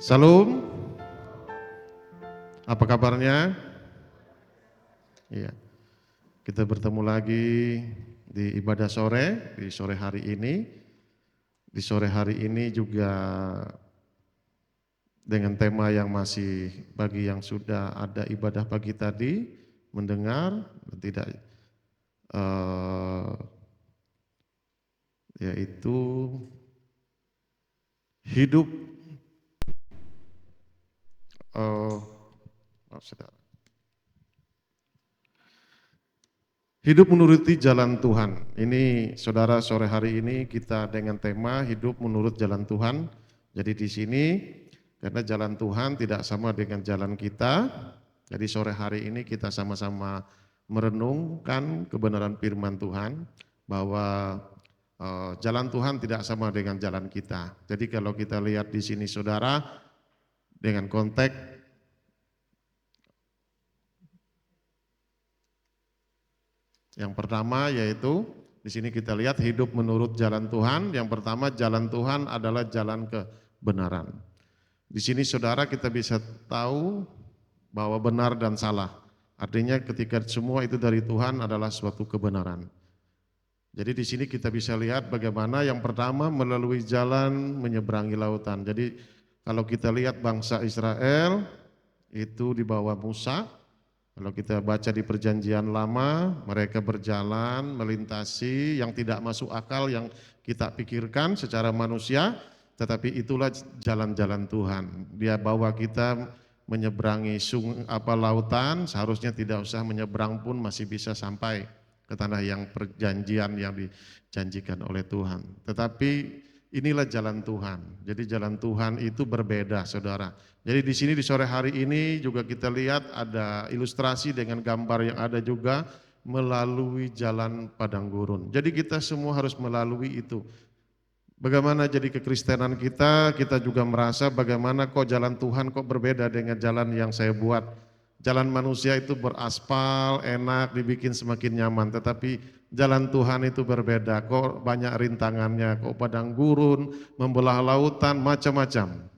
Salam, apa kabarnya? Iya, kita bertemu lagi di ibadah sore, di sore hari ini. Di sore hari ini juga dengan tema yang masih bagi yang sudah ada ibadah pagi tadi, mendengar, tidak yaitu hidup saudara. Hidup menuruti jalan Tuhan. Ini saudara sore hari ini kita dengan tema hidup menurut jalan Tuhan. Jadi di sini karena jalan Tuhan tidak sama dengan jalan kita. Jadi sore hari ini kita sama-sama merenungkan kebenaran firman Tuhan bahwa jalan Tuhan tidak sama dengan jalan kita. Jadi kalau kita lihat di sini saudara dengan konteks yang pertama yaitu di sini kita lihat hidup menurut jalan Tuhan. Yang pertama jalan Tuhan adalah jalan kebenaran. Di sini saudara kita bisa tahu bahwa benar dan salah. Artinya ketika semua itu dari Tuhan adalah suatu kebenaran. Jadi di sini kita bisa lihat bagaimana yang pertama melalui jalan menyeberangi lautan. Jadi kalau kita lihat bangsa Israel itu di bawah Musa. Kalau kita baca di perjanjian lama, mereka berjalan melintasi yang tidak masuk akal yang kita pikirkan secara manusia, tetapi itulah jalan-jalan Tuhan. Dia bawa kita menyeberangi lautan, seharusnya tidak usah menyeberang pun masih bisa sampai ke tanah yang perjanjian yang dijanjikan oleh Tuhan. Tetapi inilah jalan Tuhan. Jadi jalan Tuhan itu berbeda, saudara. Jadi di sini di sore hari ini juga kita lihat ada ilustrasi dengan gambar yang ada juga melalui jalan padang gurun. Jadi kita semua harus melalui itu. Bagaimana jadi kekristenan kita juga merasa bagaimana kok jalan Tuhan kok berbeda dengan jalan yang saya buat. Jalan manusia itu beraspal, enak, dibikin semakin nyaman, tetapi jalan Tuhan itu berbeda, kok banyak rintangannya, kok padang gurun, membelah lautan, macam-macam.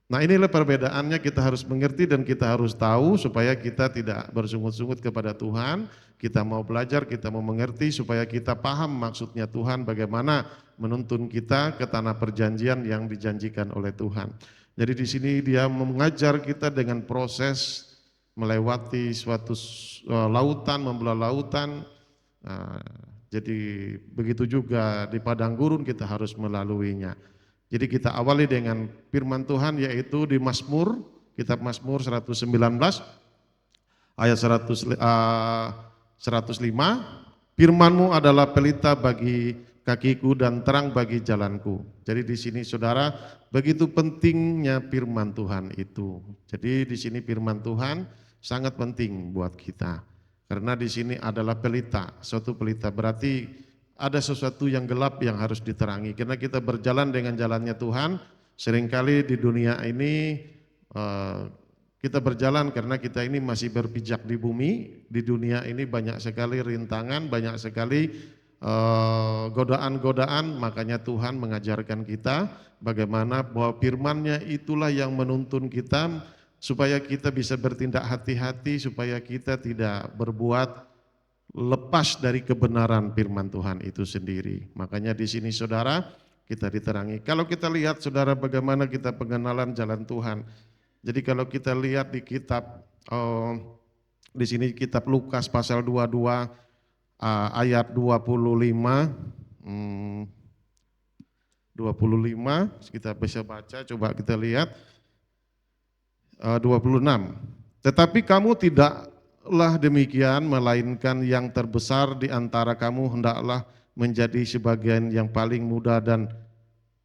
Nah inilah perbedaannya kita harus mengerti dan kita harus tahu supaya kita tidak bersungut-sungut kepada Tuhan. Kita mau belajar, kita mau mengerti supaya kita paham maksudnya Tuhan bagaimana menuntun kita ke tanah perjanjian yang dijanjikan oleh Tuhan. Jadi di sini dia mengajar kita dengan proses melewati suatu lautan, membelah lautan. Jadi begitu juga di padang gurun kita harus melaluinya. Jadi kita awali dengan firman Tuhan yaitu di Mazmur, kitab Mazmur 119 ayat 105, firman-Mu adalah pelita bagi kakiku dan terang bagi jalanku. Jadi di sini saudara, begitu pentingnya firman Tuhan itu. Jadi di sini firman Tuhan sangat penting buat kita. Karena di sini adalah pelita, suatu pelita berarti ada sesuatu yang gelap yang harus diterangi. Karena kita berjalan dengan jalannya Tuhan, seringkali di dunia ini kita berjalan karena kita ini masih berpijak di bumi. Di dunia ini banyak sekali rintangan, banyak sekali godaan-godaan, makanya Tuhan mengajarkan kita bagaimana bahwa firman-Nya itulah yang menuntun kita supaya kita bisa bertindak hati-hati, supaya kita tidak berbuat lepas dari kebenaran firman Tuhan itu sendiri. Makanya di sini saudara kita diterangi. Kalau kita lihat saudara bagaimana kita pengenalan jalan Tuhan. Jadi kalau kita lihat di kitab di sini kitab Lukas pasal 22 ayat 25 kita bisa baca, coba kita lihat 26. Tetapi kamu tidaklah demikian, melainkan yang terbesar di antara kamu hendaklah menjadi sebagian yang paling muda dan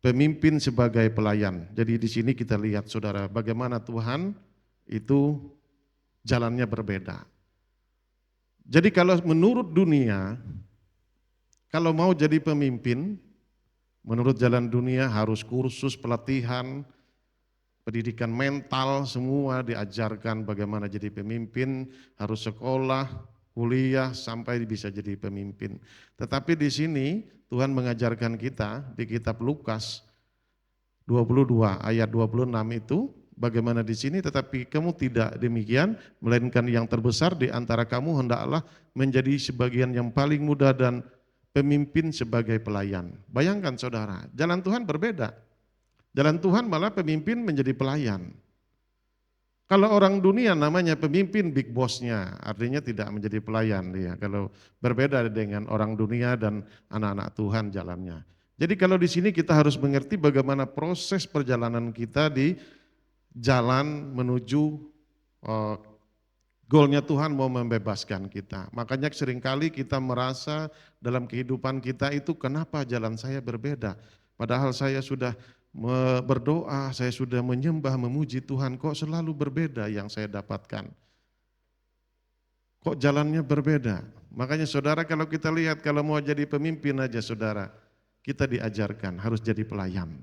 pemimpin sebagai pelayan. Jadi di sini kita lihat saudara bagaimana Tuhan itu jalannya berbeda. Jadi kalau menurut dunia, kalau mau jadi pemimpin, menurut jalan dunia harus kursus pelatihan, pendidikan mental, semua diajarkan bagaimana jadi pemimpin, harus sekolah, kuliah sampai bisa jadi pemimpin. Tetapi di sini Tuhan mengajarkan kita di kitab Lukas 22 ayat 26 itu, bagaimana di sini, tetapi kamu tidak demikian, melainkan yang terbesar di antara kamu hendaklah menjadi sebagian yang paling muda dan pemimpin sebagai pelayan. Bayangkan saudara, jalan Tuhan berbeda. Jalan Tuhan malah pemimpin menjadi pelayan. Kalau orang dunia namanya pemimpin big boss-nya, artinya tidak menjadi pelayan dia. Kalau berbeda dengan orang dunia dan anak-anak Tuhan jalannya. Jadi kalau di sini kita harus mengerti bagaimana proses perjalanan kita di jalan menuju uh, goalnya Tuhan mau membebaskan kita. Makanya seringkali kita merasa dalam kehidupan kita itu kenapa jalan saya berbeda. Padahal saya sudah berdoa, saya sudah menyembah, memuji Tuhan, kok selalu berbeda yang saya dapatkan. Kok jalannya berbeda? Makanya saudara kalau kita lihat, kalau mau jadi pemimpin aja saudara, kita diajarkan harus jadi pelayan.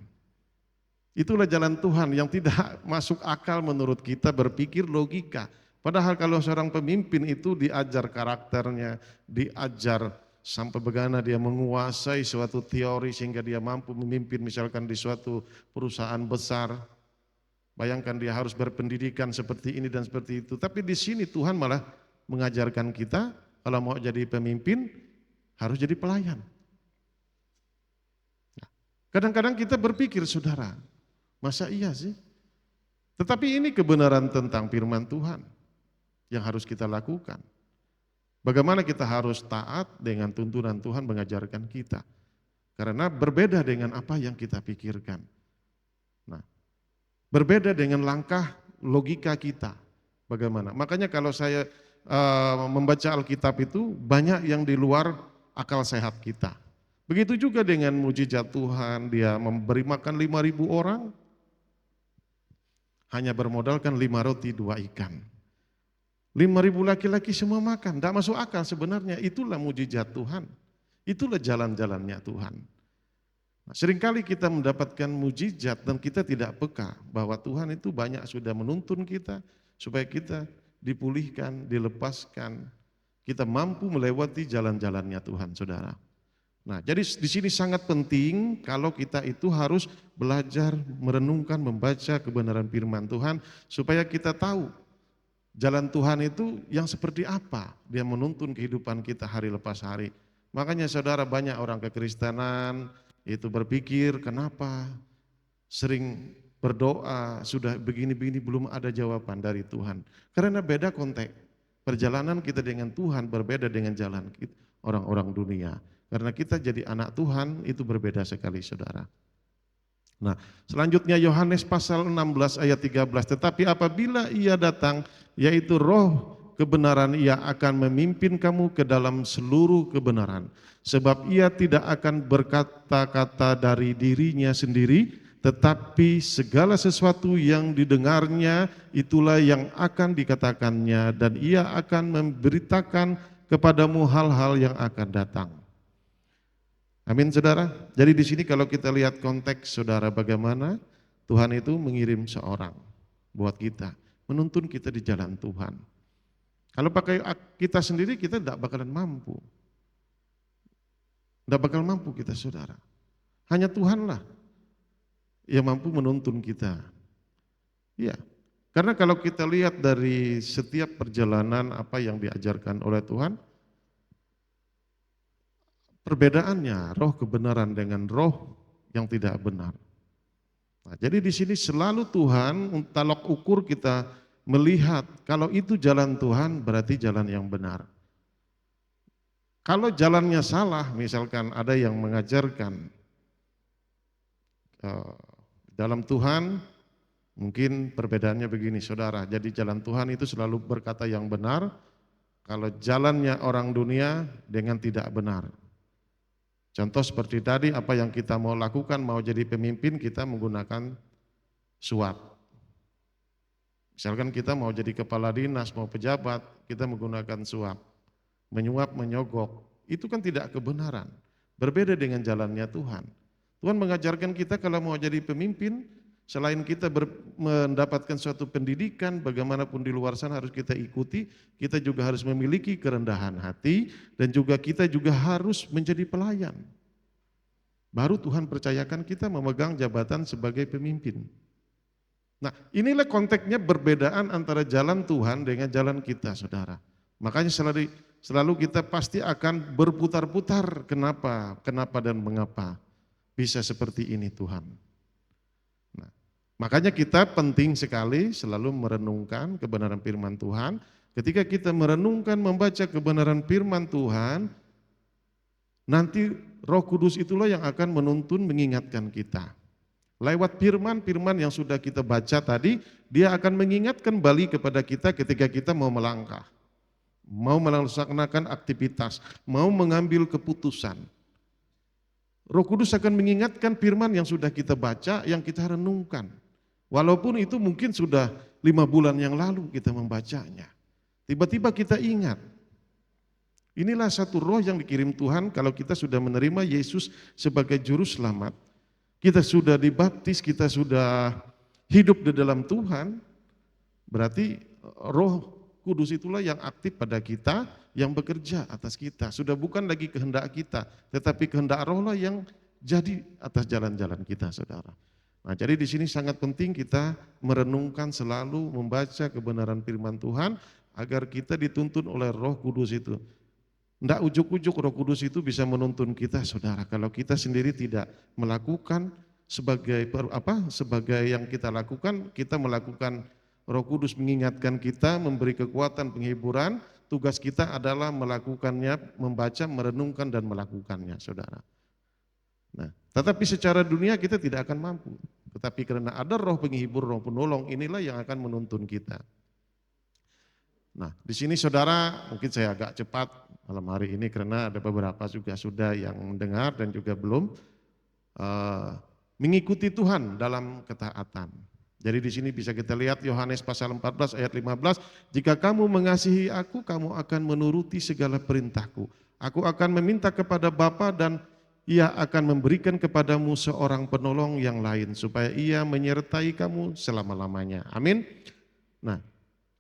Itulah jalan Tuhan yang tidak masuk akal menurut kita berpikir logika. Padahal kalau seorang pemimpin itu diajar karakternya, diajar sampai bagaimana dia menguasai suatu teori sehingga dia mampu memimpin misalkan di suatu perusahaan besar. Bayangkan dia harus berpendidikan seperti ini dan seperti itu. Tapi di sini Tuhan malah mengajarkan kita kalau mau jadi pemimpin harus jadi pelayan. Kadang-kadang kita berpikir saudara, masa iya sih? Tetapi ini kebenaran tentang firman Tuhan yang harus kita lakukan. Bagaimana kita harus taat dengan tuntunan Tuhan mengajarkan kita. Karena berbeda dengan apa yang kita pikirkan. Nah, berbeda dengan langkah logika kita. Bagaimana? Makanya kalau saya membaca Alkitab itu banyak yang di luar akal sehat kita. Begitu juga dengan mujizat Tuhan, dia memberi makan 5.000 orang, hanya bermodalkan 5 roti 2 ikan. 5.000 laki-laki semua makan, tidak masuk akal sebenarnya, itulah mujizat Tuhan. Itulah jalan-jalannya Tuhan. Nah, seringkali kita mendapatkan mujizat dan kita tidak peka bahwa Tuhan itu banyak sudah menuntun kita supaya kita dipulihkan, dilepaskan, kita mampu melewati jalan-jalannya Tuhan, saudara. Nah, jadi di sini sangat penting kalau kita itu harus belajar merenungkan, membaca kebenaran firman Tuhan supaya kita tahu jalan Tuhan itu yang seperti apa. Dia menuntun kehidupan kita hari lepas hari. Makanya saudara banyak orang kekristenan itu berpikir kenapa sering berdoa sudah begini-begini belum ada jawaban dari Tuhan. Karena beda konteks. Perjalanan kita dengan Tuhan berbeda dengan jalan orang-orang dunia. Karena kita jadi anak Tuhan itu berbeda sekali saudara. Nah selanjutnya Yohanes pasal 16 ayat 13. Tetapi apabila ia datang yaitu roh kebenaran ia akan memimpin kamu ke dalam seluruh kebenaran. Sebab ia tidak akan berkata-kata dari dirinya sendiri. Tetapi segala sesuatu yang didengarnya itulah yang akan dikatakannya. Dan ia akan memberitakan kepadamu hal-hal yang akan datang. Amin saudara. Jadi di sini kalau kita lihat konteks saudara bagaimana Tuhan itu mengirim seorang buat kita, menuntun kita di jalan Tuhan. Kalau pakai kita sendiri kita tidak bakalan mampu. Tidak bakal mampu kita saudara. Hanya Tuhanlah yang mampu menuntun kita. Iya. Karena kalau kita lihat dari setiap perjalanan apa yang diajarkan oleh Tuhan, perbedaannya roh kebenaran dengan roh yang tidak benar. Nah, jadi di sini selalu Tuhan talok ukur kita melihat kalau itu jalan Tuhan berarti jalan yang benar. Kalau jalannya salah, misalkan ada yang mengajarkan dalam Tuhan, mungkin perbedaannya begini saudara. Jadi jalan Tuhan itu selalu berkata yang benar, kalau jalannya orang dunia dengan tidak benar. Contoh seperti tadi, apa yang kita mau lakukan, mau jadi pemimpin, kita menggunakan suap. Misalkan kita mau jadi kepala dinas, mau pejabat, kita menggunakan suap. Menyuap, menyogok, itu kan tidak kebenaran. Berbeda dengan jalannya Tuhan. Tuhan mengajarkan kita kalau mau jadi pemimpin, selain kita mendapatkan suatu pendidikan, bagaimanapun di luar sana harus kita ikuti, kita juga harus memiliki kerendahan hati, dan juga kita juga harus menjadi pelayan. baru Tuhan percayakan kita memegang jabatan sebagai pemimpin. Nah, inilah konteksnya perbedaan antara jalan Tuhan dengan jalan kita, saudara. Makanya selalu kita pasti akan berputar-putar kenapa dan mengapa bisa seperti ini Tuhan. Nah, makanya kita penting sekali selalu merenungkan kebenaran firman Tuhan. Ketika kita merenungkan, membaca kebenaran firman Tuhan, nanti Roh Kudus itulah yang akan menuntun, mengingatkan kita. Lewat firman-firman yang sudah kita baca tadi, dia akan mengingatkan kembali kepada kita ketika kita mau melangkah, mau melaksanakan aktivitas, mau mengambil keputusan. Roh Kudus akan mengingatkan firman yang sudah kita baca, yang kita renungkan. Walaupun itu mungkin sudah 5 bulan yang lalu kita membacanya. Tiba-tiba kita ingat. Inilah satu roh yang dikirim Tuhan kalau kita sudah menerima Yesus sebagai juru selamat. Kita sudah dibaptis, kita sudah hidup di dalam Tuhan, berarti Roh Kudus itulah yang aktif pada kita, yang bekerja atas kita. Sudah bukan lagi kehendak kita, tetapi kehendak Roh lah yang jadi atas jalan-jalan kita, saudara. Nah, jadi di sini sangat penting kita merenungkan selalu, membaca kebenaran firman Tuhan, agar kita dituntun oleh Roh Kudus itu. Tidak ujuk-ujuk Roh Kudus itu bisa menuntun kita, saudara. Kalau kita sendiri tidak melakukan sebagai yang kita lakukan, kita melakukan, Roh Kudus mengingatkan kita, memberi kekuatan, penghiburan. Tugas kita adalah melakukannya, membaca, merenungkan dan melakukannya, saudara. Nah, tetapi secara dunia kita tidak akan mampu. Tetapi karena ada Roh penghibur, Roh penolong, inilah yang akan menuntun kita. Nah, di sini saudara, mungkin saya agak cepat malam hari ini karena ada beberapa juga sudah yang mendengar dan juga belum mengikuti Tuhan dalam ketaatan. Jadi di sini bisa kita lihat Yohanes pasal 14 ayat 15, jika kamu mengasihi aku, kamu akan menuruti segala perintahku. Aku akan meminta kepada Bapa dan Ia akan memberikan kepadamu seorang penolong yang lain supaya Ia menyertai kamu selama-lamanya. Amin. Nah,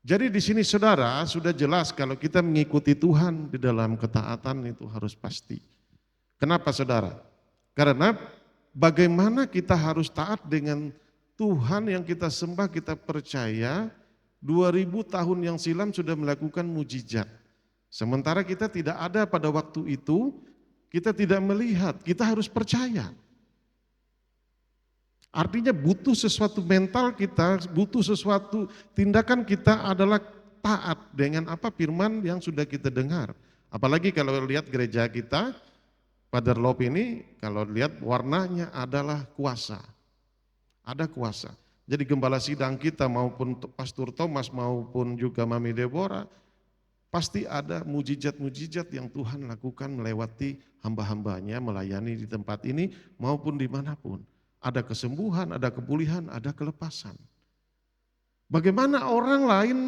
jadi di sini saudara sudah jelas kalau kita mengikuti Tuhan di dalam ketaatan itu harus pasti. Kenapa saudara? Karena bagaimana kita harus taat dengan Tuhan yang kita sembah, kita percaya 2000 tahun yang silam sudah melakukan mujizat. Sementara kita tidak ada pada waktu itu, kita tidak melihat, kita harus percaya. Artinya butuh sesuatu mental kita, butuh sesuatu tindakan kita adalah taat dengan apa firman yang sudah kita dengar. Apalagi kalau lihat gereja kita, Father Lop ini kalau lihat warnanya adalah kuasa. Ada kuasa. Jadi gembala sidang kita maupun Pastor Thomas maupun juga Mami Deborah, pasti ada mujizat-mujizat yang Tuhan lakukan melewati hamba-hambanya melayani di tempat ini maupun dimanapun. Ada kesembuhan, ada kepulihan, ada kelepasan. Bagaimana orang lain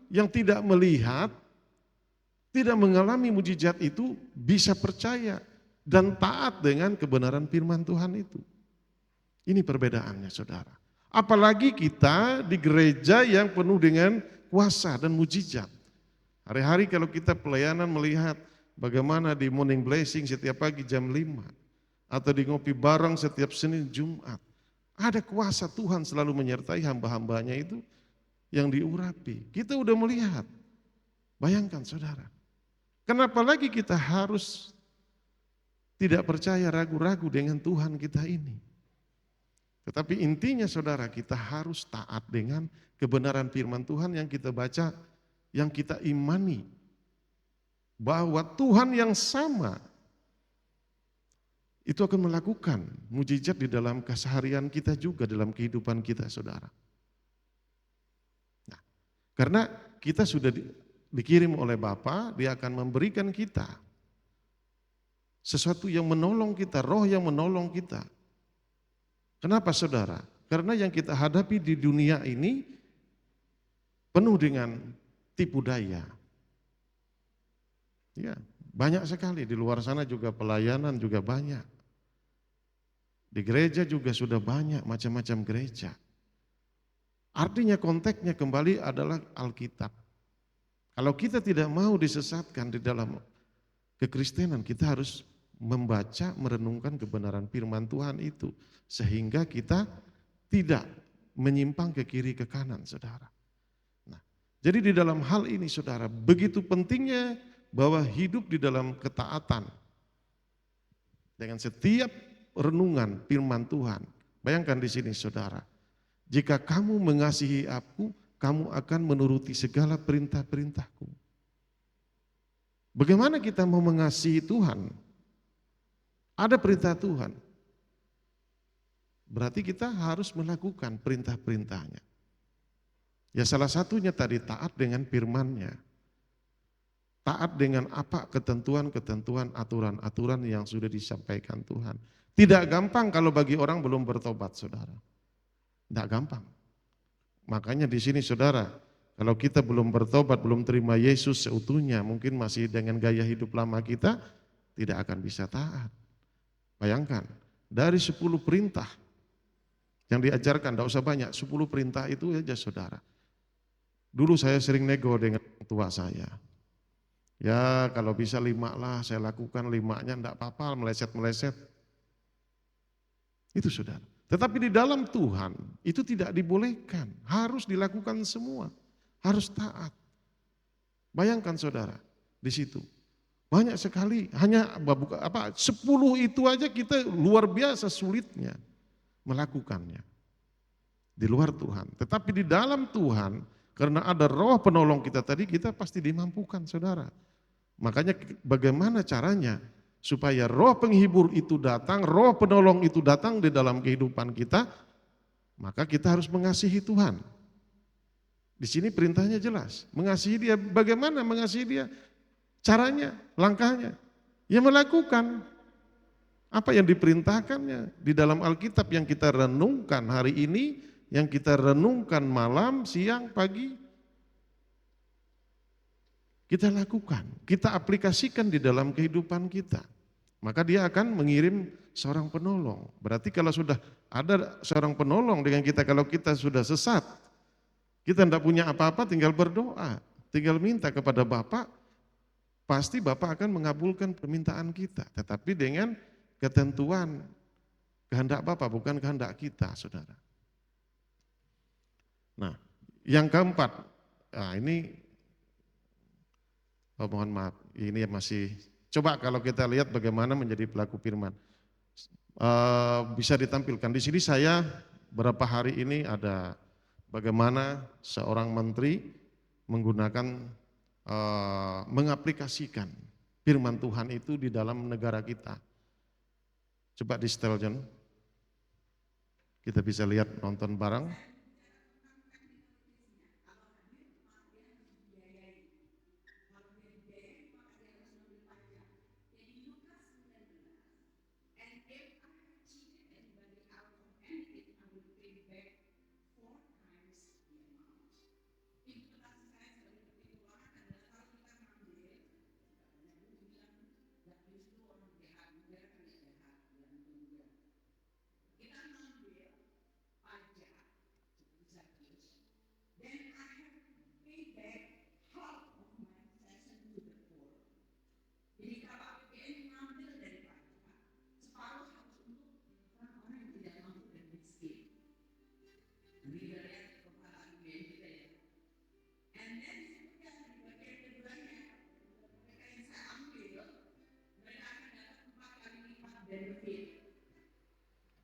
yang tidak melihat, tidak mengalami mujizat itu bisa percaya dan taat dengan kebenaran firman Tuhan itu. Ini perbedaannya saudara. Apalagi kita di gereja yang penuh dengan kuasa dan mujizat. Hari-hari kalau kita pelayanan melihat bagaimana di morning blessing setiap pagi jam 5. Atau di ngopi bareng setiap Senin Jumat. Ada kuasa Tuhan selalu menyertai hamba-hambanya itu yang diurapi. Kita udah melihat. Bayangkan saudara. Kenapa lagi kita harus tidak percaya, ragu-ragu dengan Tuhan kita ini. Tetapi intinya saudara, kita harus taat dengan kebenaran firman Tuhan yang kita baca, yang kita imani. Bahwa Tuhan yang sama itu akan melakukan mujizat di dalam keseharian kita juga, dalam kehidupan kita saudara. Nah, karena kita sudah dikirim oleh Bapa, Dia akan memberikan kita sesuatu yang menolong kita, roh yang menolong kita. Kenapa saudara? Karena yang kita hadapi di dunia ini penuh dengan tipu daya. Ya, banyak sekali di luar sana juga pelayanan juga banyak. Di gereja juga sudah banyak macam-macam gereja. Artinya konteksnya kembali adalah Alkitab. Kalau kita tidak mau disesatkan di dalam kekristenan, kita harus membaca, merenungkan kebenaran firman Tuhan itu. Sehingga kita tidak menyimpang ke kiri ke kanan, saudara. Nah, jadi di dalam hal ini saudara, begitu pentingnya bahwa hidup di dalam ketaatan. Dengan setiap renungan firman Tuhan. Bayangkan di sini saudara, jika kamu mengasihi aku, kamu akan menuruti segala perintah-perintahku. Bagaimana kita mau mengasihi Tuhan? Ada perintah Tuhan. Berarti kita harus melakukan perintah-perintahnya. Ya salah satunya tadi taat dengan firman-Nya. Taat dengan apa ketentuan-ketentuan, aturan-aturan yang sudah disampaikan Tuhan. Tidak gampang kalau bagi orang belum bertobat, saudara. Tidak gampang. Makanya di sini saudara, kalau kita belum bertobat, belum terima Yesus seutuhnya, mungkin masih dengan gaya hidup lama kita, tidak akan bisa taat. Bayangkan, dari 10 perintah yang diajarkan, tidak usah banyak, 10 perintah itu aja saudara. Dulu saya sering nego dengan tua saya. Ya kalau bisa 5 lah, saya lakukan 5-nya, tidak apa-apa, meleset-meleset. Itu saudara. Tetapi di dalam Tuhan, itu tidak dibolehkan, harus dilakukan semua, harus taat. Bayangkan saudara, di situ. Banyak sekali, hanya 10 itu aja kita luar biasa sulitnya melakukannya. Di luar Tuhan. Tetapi di dalam Tuhan, karena ada roh penolong kita tadi, kita pasti dimampukan saudara. Makanya bagaimana caranya supaya roh penghibur itu datang, roh penolong itu datang di dalam kehidupan kita, maka kita harus mengasihi Tuhan. Di sini perintahnya jelas, mengasihi Dia. Bagaimana mengasihi Dia? Caranya, langkahnya, ya melakukan apa yang diperintahkannya di dalam Alkitab yang kita renungkan hari ini, yang kita renungkan malam, siang, pagi. Kita lakukan, kita aplikasikan di dalam kehidupan kita. Maka Dia akan mengirim seorang penolong. Berarti kalau sudah ada seorang penolong dengan kita, kalau kita sudah sesat, kita tidak punya apa-apa, tinggal berdoa, tinggal minta kepada Bapa. Pasti Bapak akan mengabulkan permintaan kita, tetapi dengan ketentuan kehendak Bapak, bukan kehendak kita, saudara. Nah, yang keempat, ini, mohon maaf, ini masih, coba kalau kita lihat bagaimana menjadi pelaku firman. Bisa ditampilkan, di sini saya beberapa hari ini ada bagaimana seorang menteri menggunakan mengaplikasikan firman Tuhan itu di dalam negara kita. Coba di setel John, kita bisa lihat nonton bareng.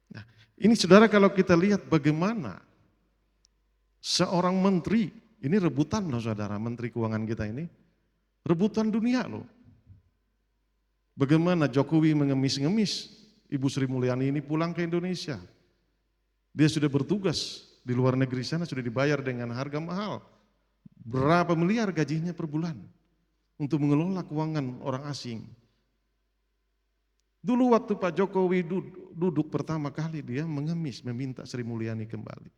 Nah, ini saudara kalau kita lihat bagaimana seorang menteri, ini rebutan loh saudara, menteri keuangan kita ini, rebutan dunia loh. Bagaimana Jokowi mengemis-ngemis Ibu Sri Mulyani ini pulang ke Indonesia. Dia sudah bertugas di luar negeri sana, sudah dibayar dengan harga mahal. Berapa miliar gajinya per bulan untuk mengelola keuangan orang asing. Dulu waktu Pak Jokowi duduk pertama kali dia mengemis, meminta Sri Mulyani kembali.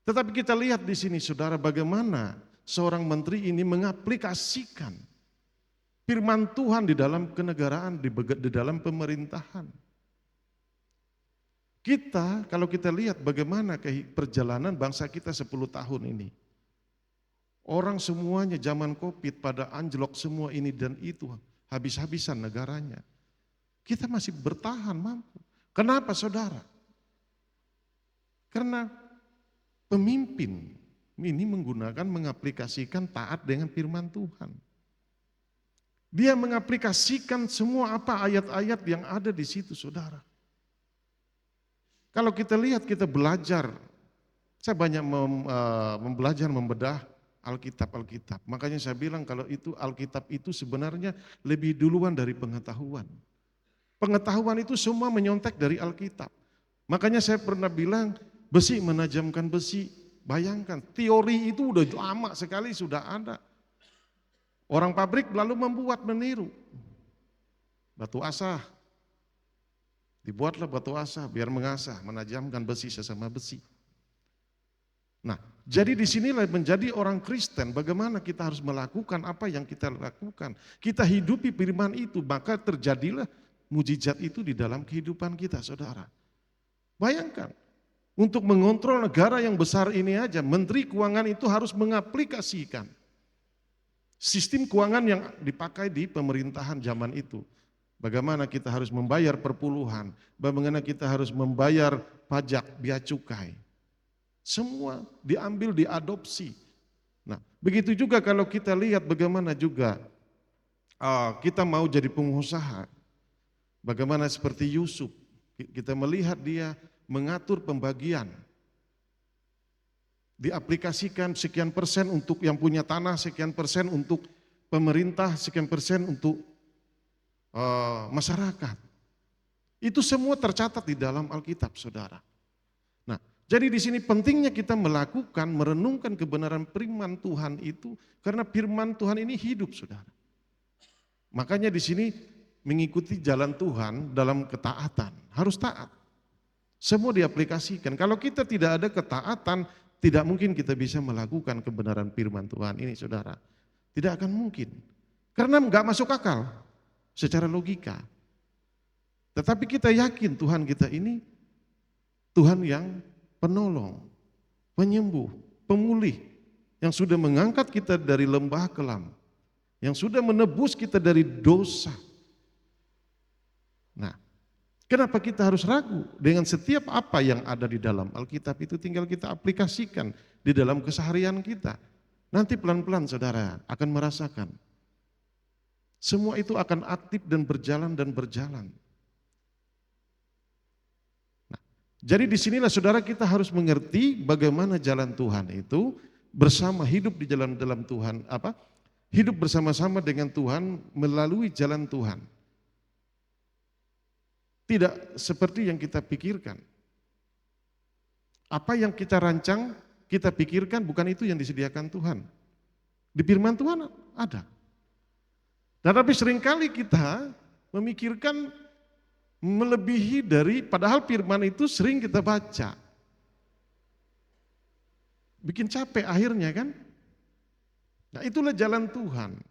Tetapi kita lihat di sini saudara bagaimana seorang menteri ini mengaplikasikan firman Tuhan di dalam kenegaraan, di dalam pemerintahan. Kita, kalau kita lihat bagaimana perjalanan bangsa kita 10 tahun ini. Orang semuanya zaman Covid pada anjlok semua ini dan itu, habis-habisan negaranya. Kita masih bertahan mampu. Kenapa saudara? Karena pemimpin ini mengaplikasikan taat dengan firman Tuhan. Dia mengaplikasikan semua ayat-ayat yang ada di situ saudara. Kalau kita lihat, kita belajar, saya banyak belajar membedah Alkitab. Makanya saya bilang kalau itu Alkitab itu sebenarnya lebih duluan dari pengetahuan. Pengetahuan itu semua menyontek dari Alkitab. Makanya saya pernah bilang besi menajamkan besi. Bayangkan teori itu udah lama sekali sudah ada. Orang pabrik lalu meniru. Batu asah. Dibuatlah batu asah biar mengasah, menajamkan besi sesama besi. Nah, jadi disinilah menjadi orang Kristen, bagaimana kita harus melakukan apa yang kita lakukan. Kita hidupi firman itu, maka terjadilah mujizat itu di dalam kehidupan kita, saudara. Bayangkan, untuk mengontrol negara yang besar ini aja, Menteri Keuangan itu harus mengaplikasikan sistem keuangan yang dipakai di pemerintahan zaman itu. Bagaimana kita harus membayar perpuluhan, bagaimana kita harus membayar pajak, bea cukai. Semua diambil, diadopsi. Nah, begitu juga kalau kita lihat bagaimana juga kita mau jadi pengusaha. Bagaimana seperti Yusuf, kita melihat dia mengatur pembagian. Diaplikasikan sekian persen untuk yang punya tanah, sekian persen untuk pemerintah, sekian persen untuk masyarakat. Itu semua tercatat di dalam Alkitab, saudara. Nah, jadi di sini pentingnya kita melakukan, merenungkan kebenaran firman Tuhan itu, karena firman Tuhan ini hidup, saudara. Makanya di sini mengikuti jalan Tuhan dalam ketaatan, harus taat. Semua diaplikasikan. Kalau kita tidak ada ketaatan, tidak mungkin kita bisa melakukan kebenaran firman Tuhan ini, saudara. Tidak akan mungkin. Karena enggak masuk akal secara logika. Tetapi kita yakin Tuhan kita ini Tuhan yang penolong, penyembuh, pemulih, yang sudah mengangkat kita dari lembah kelam, yang sudah menebus kita dari dosa. Nah, kenapa kita harus ragu dengan setiap apa yang ada di dalam Alkitab itu tinggal kita aplikasikan di dalam keseharian kita. Nanti pelan-pelan saudara akan merasakan. Semua itu akan aktif dan berjalan. Nah, jadi disinilah saudara kita harus mengerti bagaimana jalan Tuhan itu bersama hidup di dalam Tuhan, hidup bersama-sama dengan Tuhan melalui jalan Tuhan. Tidak seperti yang kita pikirkan. Apa yang kita rancang, kita pikirkan bukan itu yang disediakan Tuhan. Di firman Tuhan ada. Tetapi seringkali kita memikirkan melebihi dari, padahal firman itu sering kita baca. Bikin capek akhirnya kan. Nah itulah jalan Tuhan.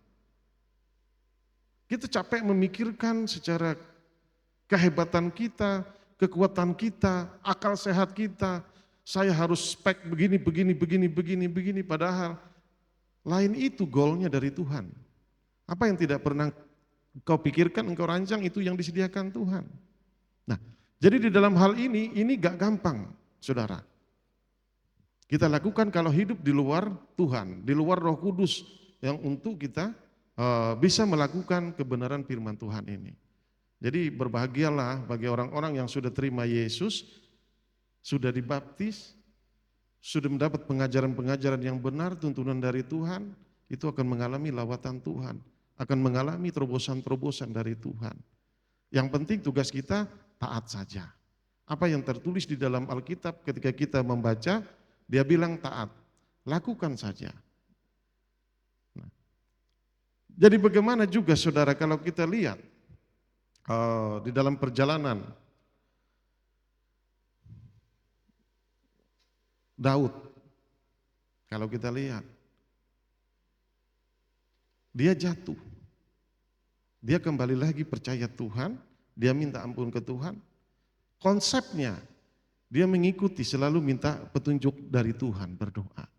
Kita capek memikirkan secara kehebatan kita, kekuatan kita, akal sehat kita. Saya harus spek begini. Padahal lain itu goalnya dari Tuhan. Apa yang tidak pernah kau pikirkan, engkau rancang itu yang disediakan Tuhan. Nah, jadi di dalam hal ini gak gampang, saudara. Kita lakukan kalau hidup di luar Tuhan, di luar Roh Kudus yang untuk kita bisa melakukan kebenaran firman Tuhan ini. Jadi berbahagialah bagi orang-orang yang sudah terima Yesus, sudah dibaptis, sudah mendapat pengajaran-pengajaran yang benar, tuntunan dari Tuhan, itu akan mengalami lawatan Tuhan, akan mengalami terobosan-terobosan dari Tuhan. Yang penting tugas kita taat saja. Apa yang tertulis di dalam Alkitab ketika kita membaca, dia bilang taat, lakukan saja. Nah, jadi bagaimana juga saudara kalau kita lihat di dalam perjalanan Daud, kalau kita lihat, dia jatuh. Dia kembali lagi percaya Tuhan, dia minta ampun ke Tuhan. Konsepnya, dia mengikuti selalu minta petunjuk dari Tuhan, berdoa.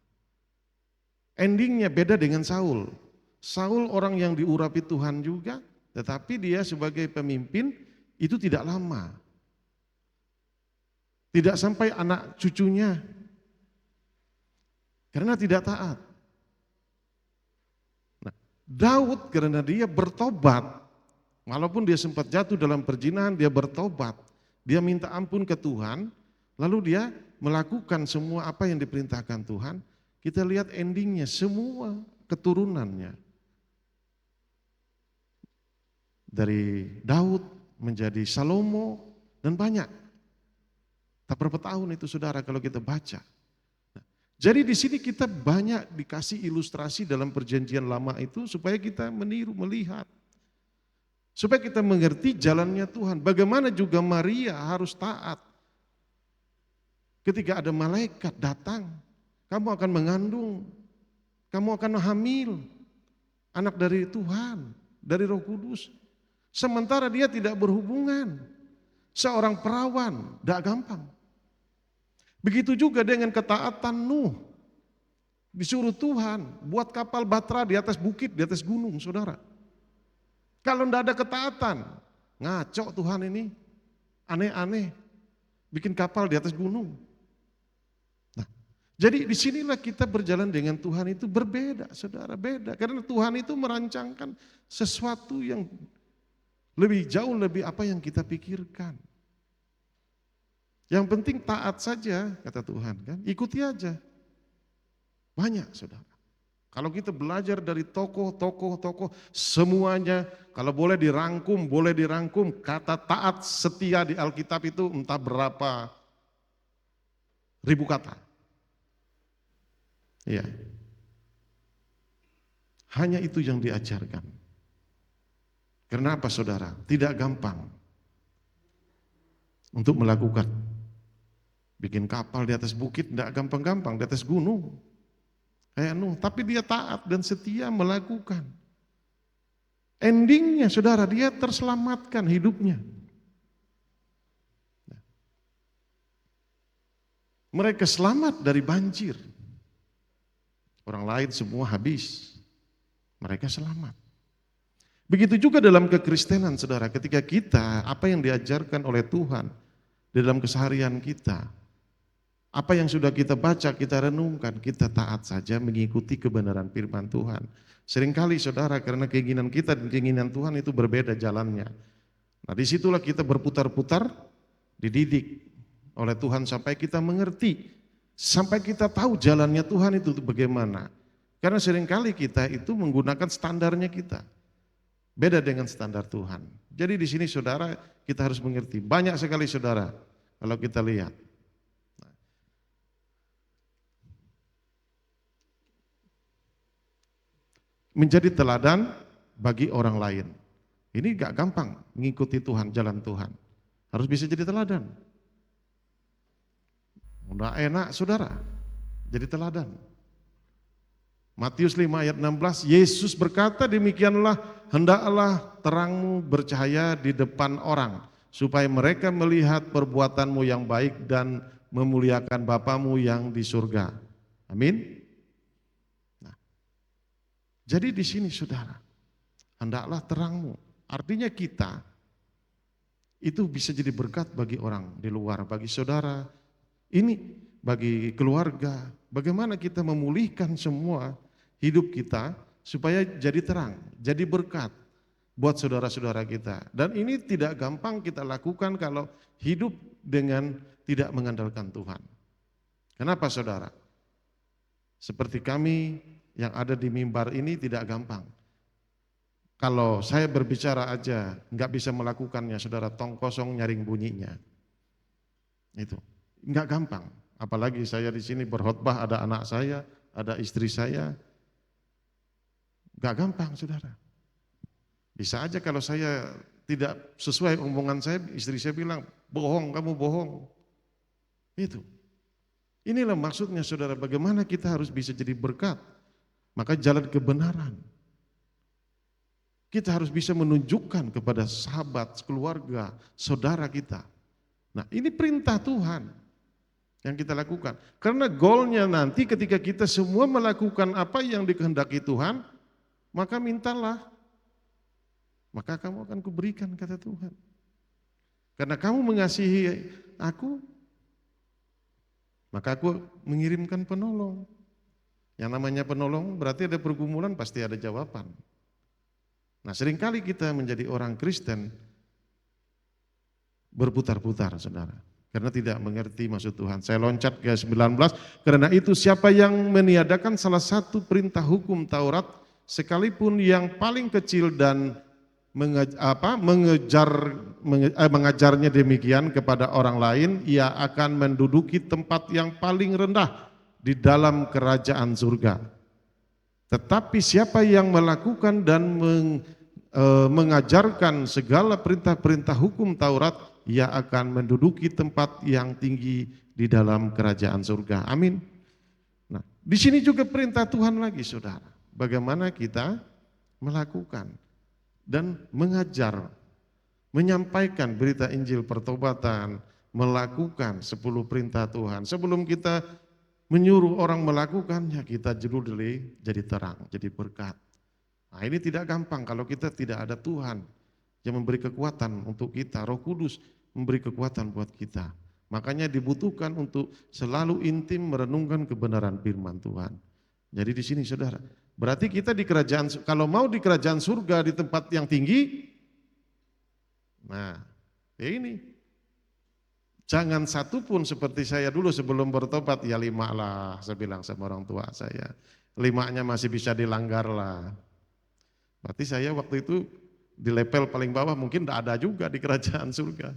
Endingnya beda dengan Saul. Saul orang yang diurapi Tuhan juga, tetapi dia sebagai pemimpin, itu tidak lama. Tidak sampai anak cucunya. Karena tidak taat. Nah, Daud karena dia bertobat, walaupun dia sempat jatuh dalam perzinahan, dia bertobat. Dia minta ampun ke Tuhan, lalu dia melakukan semua apa yang diperintahkan Tuhan. Kita lihat endingnya, semua keturunannya. Dari Daud menjadi Salomo dan banyak. Tak berapa tahun itu saudara kalau kita baca. Jadi di sini kita banyak dikasih ilustrasi dalam perjanjian lama itu supaya kita meniru, melihat. Supaya kita mengerti jalannya Tuhan. Bagaimana juga Maria harus taat. Ketika ada malaikat datang, kamu akan mengandung, kamu akan hamil, anak dari Tuhan, dari Roh Kudus. Sementara dia tidak berhubungan. Seorang perawan, tidak gampang. Begitu juga dengan ketaatan Nuh. Disuruh Tuhan buat kapal Batra di atas bukit, di atas gunung, saudara. Kalau tidak ada ketaatan, ngaco Tuhan ini, aneh-aneh. Bikin kapal di atas gunung. Nah, jadi disinilah kita berjalan dengan Tuhan itu berbeda, saudara, beda. Karena Tuhan itu merancangkan sesuatu yang lebih jauh, lebih apa yang kita pikirkan. Yang penting taat saja, kata Tuhan kan, ikuti aja. Banyak saudara. Kalau kita belajar dari tokoh-tokoh semuanya, kalau boleh dirangkum, kata taat setia di Alkitab itu entah berapa ribu kata. Iya. Hanya itu yang diajarkan. Kenapa saudara? Tidak gampang untuk melakukan. Bikin kapal di atas bukit tidak gampang-gampang, di atas gunung. Kayak Nuh, tapi dia taat dan setia melakukan. Endingnya saudara, dia terselamatkan hidupnya. Mereka selamat dari banjir. Orang lain semua habis. Mereka selamat. Begitu juga dalam kekristenan saudara, ketika kita, apa yang diajarkan oleh Tuhan di dalam keseharian kita, apa yang sudah kita baca, kita renungkan, kita taat saja mengikuti kebenaran firman Tuhan. Seringkali saudara, karena keinginan kita dan keinginan Tuhan itu berbeda jalannya. Nah disitulah kita berputar-putar, dididik oleh Tuhan sampai kita mengerti. Sampai kita tahu jalannya Tuhan itu bagaimana. Karena seringkali kita itu menggunakan standarnya kita. Beda dengan standar Tuhan. Jadi di sini saudara, kita harus mengerti. Banyak sekali saudara, kalau kita lihat. Menjadi teladan bagi orang lain. Ini gak gampang mengikuti Tuhan, jalan Tuhan. Harus bisa jadi teladan. Udah enak saudara, jadi teladan. Matius 5 ayat 16, Yesus berkata demikianlah, hendaklah terangmu bercahaya di depan orang, supaya mereka melihat perbuatanmu yang baik dan memuliakan Bapamu yang di surga. Amin. Jadi di sini saudara, hendaklah terangmu. Artinya kita itu bisa jadi berkat bagi orang di luar, bagi saudara, ini bagi keluarga. Bagaimana kita memulihkan semua hidup kita supaya jadi terang, jadi berkat buat saudara-saudara kita. Dan ini tidak gampang kita lakukan kalau hidup dengan tidak mengandalkan Tuhan. Kenapa saudara? Seperti kami yang ada di mimbar ini tidak gampang. Kalau saya berbicara aja nggak bisa melakukannya, saudara, tong kosong nyaring bunyinya. Itu nggak gampang. Apalagi saya di sini berkhotbah, ada anak saya, ada istri saya, nggak gampang, saudara. Bisa aja kalau saya tidak sesuai omongan saya, istri saya bilang bohong, kamu bohong. Itu. Inilah maksudnya, saudara, bagaimana kita harus bisa jadi berkat. Maka jalan kebenaran. Kita harus bisa menunjukkan kepada sahabat, keluarga, saudara kita. Nah ini perintah Tuhan yang kita lakukan. Karena goalnya nanti ketika kita semua melakukan apa yang dikehendaki Tuhan, maka mintalah. Maka kamu akan kuberikan, kata Tuhan. Karena kamu mengasihi aku, maka aku mengirimkan penolong. Yang namanya penolong berarti ada pergumulan, pasti ada jawaban. Nah, seringkali kita menjadi orang Kristen berputar-putar, saudara, karena tidak mengerti maksud Tuhan. Saya loncat ke 19, karena itu siapa yang meniadakan salah satu perintah hukum Taurat, sekalipun yang paling kecil dan mengajarnya demikian kepada orang lain, ia akan menduduki tempat yang paling rendah di dalam kerajaan surga. Tetapi siapa yang melakukan dan mengajarkan segala perintah-perintah hukum Taurat, ia akan menduduki tempat yang tinggi di dalam kerajaan surga. Amin. Nah, di sini juga perintah Tuhan lagi, saudara. Bagaimana kita melakukan dan mengajar, menyampaikan berita Injil pertobatan, melakukan 10 perintah Tuhan. Sebelum kita menyuruh orang melakukannya, kita dulu jadi terang, jadi berkat. Nah, ini tidak gampang kalau kita tidak ada Tuhan yang memberi kekuatan untuk kita, Roh Kudus memberi kekuatan buat kita. Makanya dibutuhkan untuk selalu intim merenungkan kebenaran firman Tuhan. Jadi di sini saudara, berarti kita di kerajaan, kalau mau di kerajaan surga di tempat yang tinggi, nah ini jangan satu pun seperti saya dulu sebelum bertobat, ya 5 lah, saya bilang sama orang tua saya, 5-nya masih bisa dilanggar lah. Berarti saya waktu itu di level paling bawah mungkin tidak ada juga di kerajaan surga.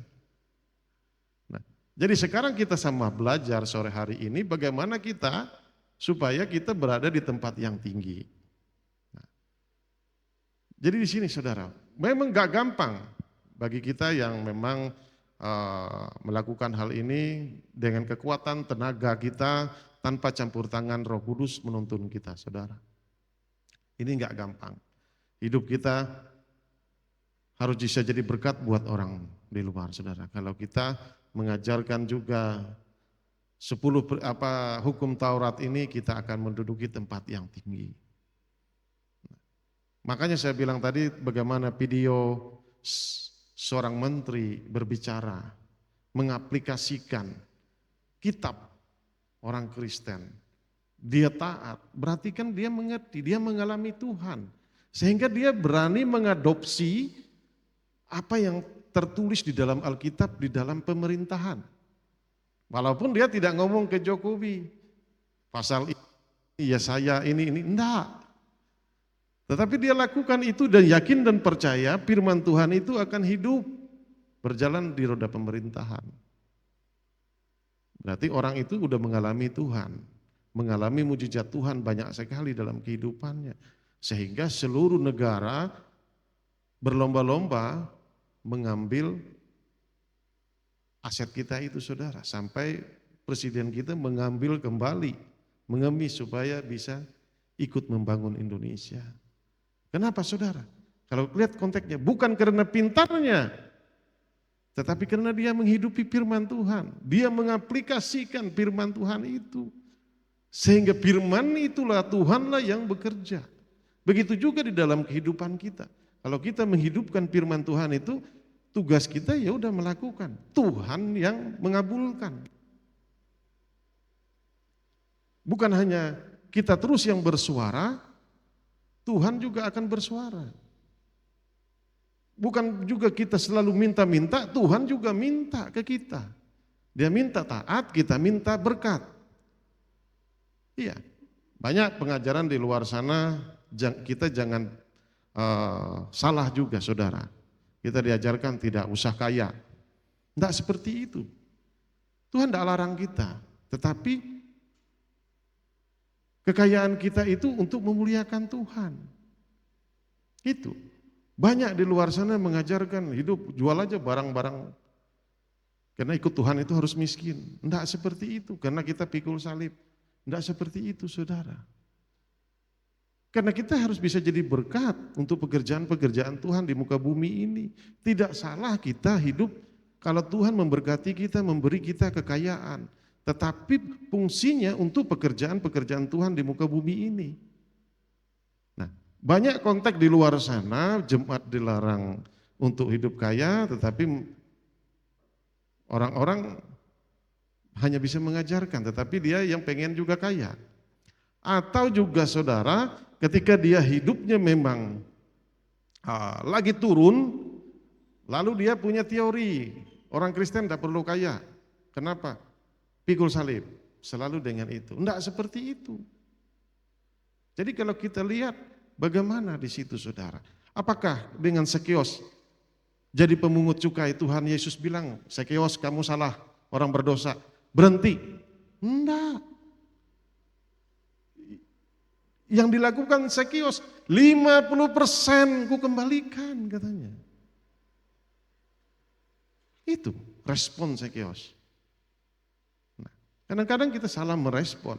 Nah, jadi sekarang kita sama belajar sore hari ini bagaimana kita supaya kita berada di tempat yang tinggi. Nah, jadi di sini saudara, memang gak gampang bagi kita yang memang melakukan hal ini dengan kekuatan tenaga kita tanpa campur tangan Roh Kudus menuntun kita, saudara. Ini gak gampang. Hidup kita harus bisa jadi berkat buat orang di luar, saudara. Kalau kita mengajarkan juga 10 hukum Taurat ini, kita akan menduduki tempat yang tinggi. Makanya saya bilang tadi bagaimana video seorang menteri berbicara, mengaplikasikan kitab orang Kristen. Dia taat, berarti kan dia mengerti, dia mengalami Tuhan. Sehingga dia berani mengadopsi apa yang tertulis di dalam Alkitab, di dalam pemerintahan. Walaupun dia tidak ngomong ke Jokowi, pasal ini, ya saya ini, enggak. Tetapi dia lakukan itu dan yakin dan percaya firman Tuhan itu akan hidup, berjalan di roda pemerintahan. Berarti orang itu udah mengalami Tuhan, mengalami mujizat Tuhan banyak sekali dalam kehidupannya. Sehingga seluruh negara berlomba-lomba mengambil aset kita itu, saudara. Sampai presiden kita mengambil kembali, mengemis supaya bisa ikut membangun Indonesia. Kenapa, saudara? Kalau lihat konteksnya, bukan karena pintarnya, tetapi karena dia menghidupi firman Tuhan. Dia mengaplikasikan firman Tuhan itu. Sehingga firman itulah Tuhanlah yang bekerja. Begitu juga di dalam kehidupan kita. Kalau kita menghidupkan firman Tuhan itu, tugas kita ya udah melakukan. Tuhan yang mengabulkan. Bukan hanya kita terus yang bersuara, Tuhan juga akan bersuara. Bukan juga kita selalu minta-minta, Tuhan juga minta ke kita. Dia minta taat, kita minta berkat. Iya, banyak pengajaran di luar sana, kita jangan salah juga, saudara. Kita diajarkan tidak usah kaya. Tidak seperti itu. Tuhan tidak larang kita, tetapi kekayaan kita itu untuk memuliakan Tuhan. Itu. Banyak di luar sana mengajarkan hidup, jual aja barang-barang. Karena ikut Tuhan itu harus miskin. Tidak seperti itu, karena kita pikul salib. Tidak seperti itu, saudara. Karena kita harus bisa jadi berkat untuk pekerjaan-pekerjaan Tuhan di muka bumi ini. Tidak salah kita hidup kalau Tuhan memberkati kita, memberi kita kekayaan. Tetapi fungsinya untuk pekerjaan-pekerjaan Tuhan di muka bumi ini. Nah, banyak konteks di luar sana, jemaat dilarang untuk hidup kaya, tetapi Orang-orang hanya bisa mengajarkan, tetapi dia yang pengen juga kaya. Atau juga saudara, ketika dia hidupnya memang lagi turun, lalu dia punya teori, orang Kristen tidak perlu kaya. Kenapa? Pikul salib, selalu dengan itu. Enggak seperti itu. Jadi kalau kita lihat bagaimana di situ saudara. Apakah dengan Zakeus jadi pemungut cukai Tuhan Yesus bilang, Zakeus kamu salah, orang berdosa, berhenti. Enggak. Yang dilakukan Zakeus 50% ku kembalikan katanya. Itu respon Zakeus. Nah, kadang-kadang kita salah merespon.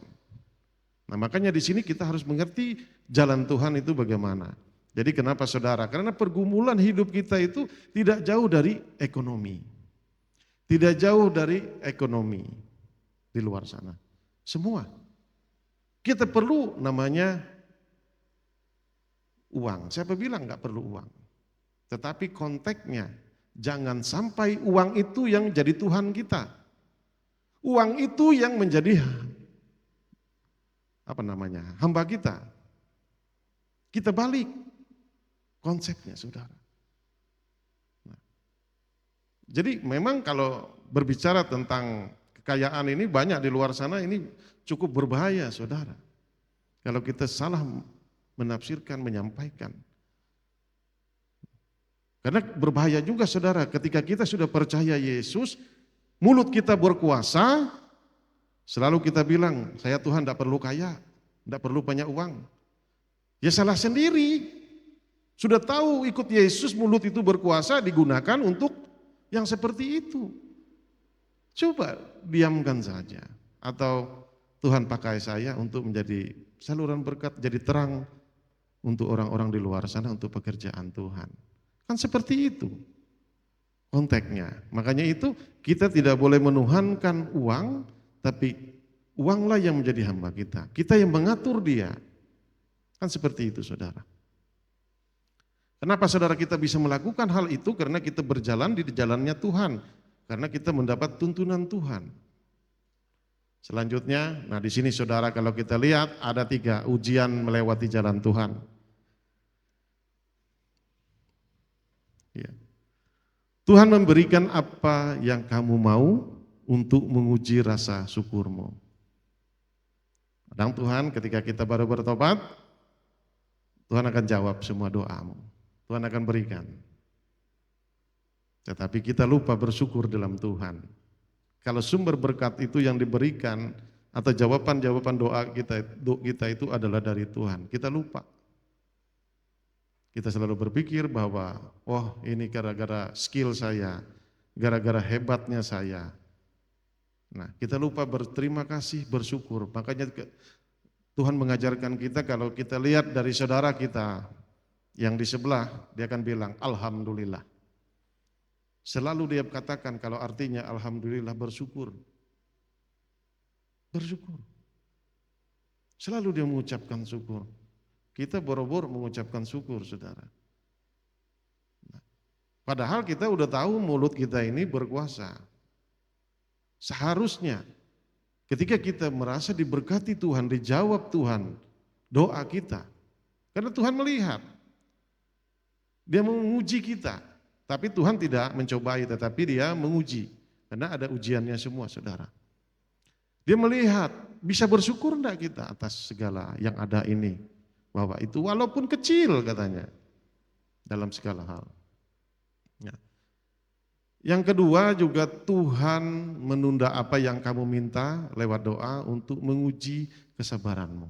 Nah, makanya di sini kita harus mengerti jalan Tuhan itu bagaimana. Jadi kenapa saudara? Karena pergumulan hidup kita itu tidak jauh dari ekonomi. Tidak jauh dari ekonomi di luar sana. Semua. Kita perlu namanya uang. Siapa bilang nggak perlu uang? Tetapi konteksnya, jangan sampai uang itu yang jadi Tuhan kita. Uang itu yang menjadi hamba kita. Kita balik konsepnya saudara. Nah, jadi memang kalau berbicara tentang kekayaan ini banyak di luar sana ini cukup berbahaya saudara. Kalau kita salah menafsirkan, menyampaikan. Karena berbahaya juga saudara ketika kita sudah percaya Yesus, mulut kita berkuasa, selalu kita bilang, saya Tuhan tidak perlu kaya, tidak perlu banyak uang. Ya salah sendiri. Sudah tahu ikut Yesus mulut itu berkuasa digunakan untuk yang seperti itu. Coba diamkan saja. Atau Tuhan pakai saya untuk menjadi saluran berkat, jadi terang untuk orang-orang di luar sana untuk pekerjaan Tuhan. Kan seperti itu konteksnya. Makanya itu kita tidak boleh menuhankan uang, tapi uanglah yang menjadi hamba kita. Kita yang mengatur dia. Kan seperti itu saudara. Kenapa saudara kita bisa melakukan hal itu? Karena kita berjalan di jalannya Tuhan. Karena kita mendapat tuntunan Tuhan. Selanjutnya, nah di sini saudara kalau kita lihat ada 3 ujian melewati jalan Tuhan. Ya. Tuhan memberikan apa yang kamu mau untuk menguji rasa syukurmu. Kadang Tuhan ketika kita baru bertobat, Tuhan akan jawab semua doamu. Tuhan akan berikan. Tetapi kita lupa bersyukur dalam Tuhan. Kalau sumber berkat itu yang diberikan atau jawaban-jawaban doa kita itu adalah dari Tuhan, kita lupa. Kita selalu berpikir bahwa, oh ini gara-gara skill saya, gara-gara hebatnya saya. Nah, kita lupa berterima kasih, bersyukur. Makanya Tuhan mengajarkan kita kalau kita lihat dari saudara kita yang di sebelah, dia akan bilang, Alhamdulillah. Selalu dia katakan kalau artinya Alhamdulillah bersyukur. Bersyukur. Selalu dia mengucapkan syukur. Kita boro-boro mengucapkan syukur, saudara. Nah, padahal kita udah tahu mulut kita ini berkuasa. Seharusnya ketika kita merasa diberkati Tuhan, dijawab Tuhan doa kita. Karena Tuhan melihat. Dia menguji kita. Tapi Tuhan tidak mencobai, tetapi dia menguji. Karena ada ujiannya semua, saudara. Dia melihat, bisa bersyukur enggak kita atas segala yang ada ini. Bahwa itu walaupun kecil katanya dalam segala hal. Ya. Yang kedua juga Tuhan menunda apa yang kamu minta lewat doa untuk menguji kesabaranmu.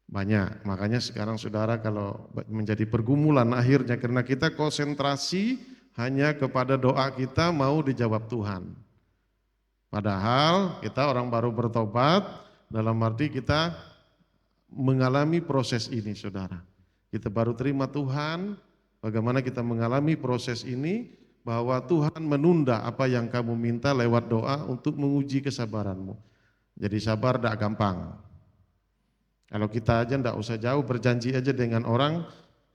Banyak, makanya sekarang saudara kalau menjadi pergumulan akhirnya karena kita konsentrasi hanya kepada doa kita mau dijawab Tuhan. Padahal kita orang baru bertobat dalam arti kita mengalami proses ini saudara. Kita baru terima Tuhan, bagaimana kita mengalami proses ini, bahwa Tuhan menunda apa yang kamu minta lewat doa untuk menguji kesabaranmu. Jadi sabar tidak gampang. Kalau kita aja tidak usah jauh, berjanji aja dengan orang,